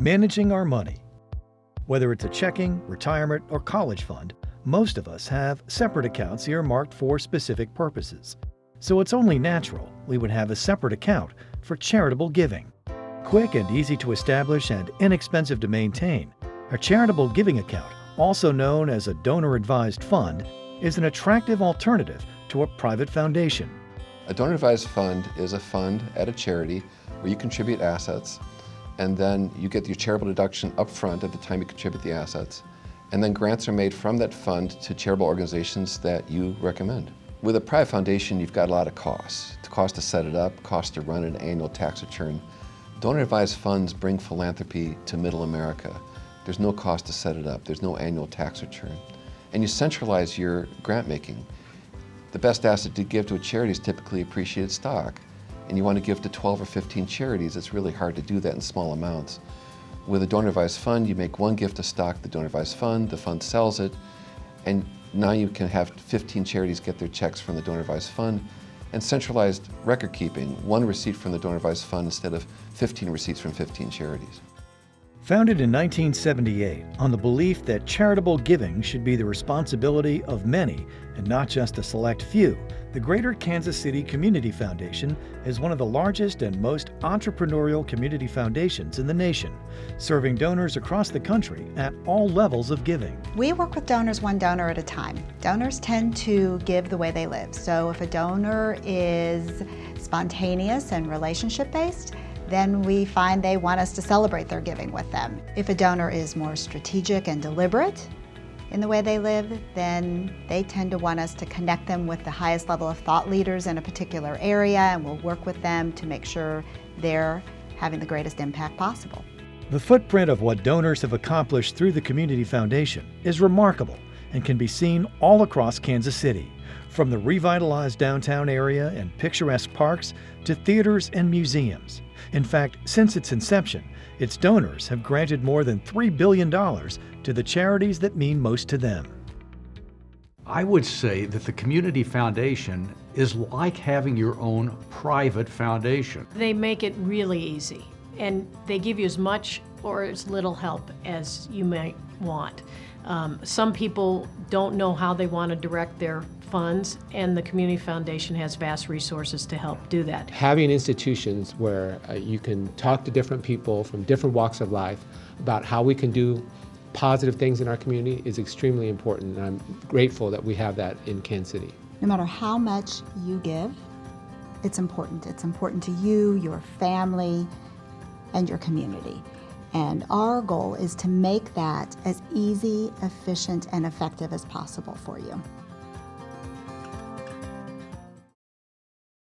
Managing our money. Whether it's a checking, retirement, or college fund, most of us have separate accounts earmarked for specific purposes. So it's only natural we would have a separate account for charitable giving. Quick and easy to establish and inexpensive to maintain, a charitable giving account, also known as a donor-advised fund, is an attractive alternative to a private foundation. A donor-advised fund is a fund at a charity where you contribute assets, and then you get your charitable deduction up front at the time you contribute the assets, and then grants are made from that fund to charitable organizations that you recommend. With a private foundation, you've got a lot of costs. The cost to set it up, cost to run an annual tax return. Donor-advised funds bring philanthropy to middle America. There's no cost to set it up. There's no annual tax return. And you centralize your grant making. The best asset to give to a charity is typically appreciated stock. And you want to give to 12 or 15 charities, it's really hard to do that in small amounts. With a donor-advised fund, you make one gift of stock to the donor-advised fund, the fund sells it, and now you can have 15 charities get their checks from the donor-advised fund, and centralized record keeping, one receipt from the donor-advised fund instead of 15 receipts from 15 charities. Founded in 1978 on the belief that charitable giving should be the responsibility of many and not just a select few, the Greater Kansas City Community Foundation is one of the largest and most entrepreneurial community foundations in the nation, serving donors across the country at all levels of giving. We work with donors one donor at a time. Donors tend to give the way they live. So if a donor is spontaneous and relationship-based, then we find they want us to celebrate their giving with them. If a donor is more strategic and deliberate in the way they live, then they tend to want us to connect them with the highest level of thought leaders in a particular area, and we'll work with them to make sure they're having the greatest impact possible. The footprint of what donors have accomplished through the Community Foundation is remarkable and can be seen all across Kansas City, from the revitalized downtown area and picturesque parks to theaters and museums. In fact, since its inception, its donors have granted more than $3 billion to the charities that mean most to them. I would say that the Community Foundation is like having your own private foundation. They make it really easy, and they give you as much or as little help as you might want. Some people don't know how they want to direct their funds, and the Community Foundation has vast resources to help do that. Having institutions where you can talk to different people from different walks of life about how we can do positive things in our community is extremely important, and I'm grateful that we have that in Kansas City. No matter how much you give, it's important. It's important to you, your family, and your community. And our goal is to make that as easy, efficient, and effective as possible for you.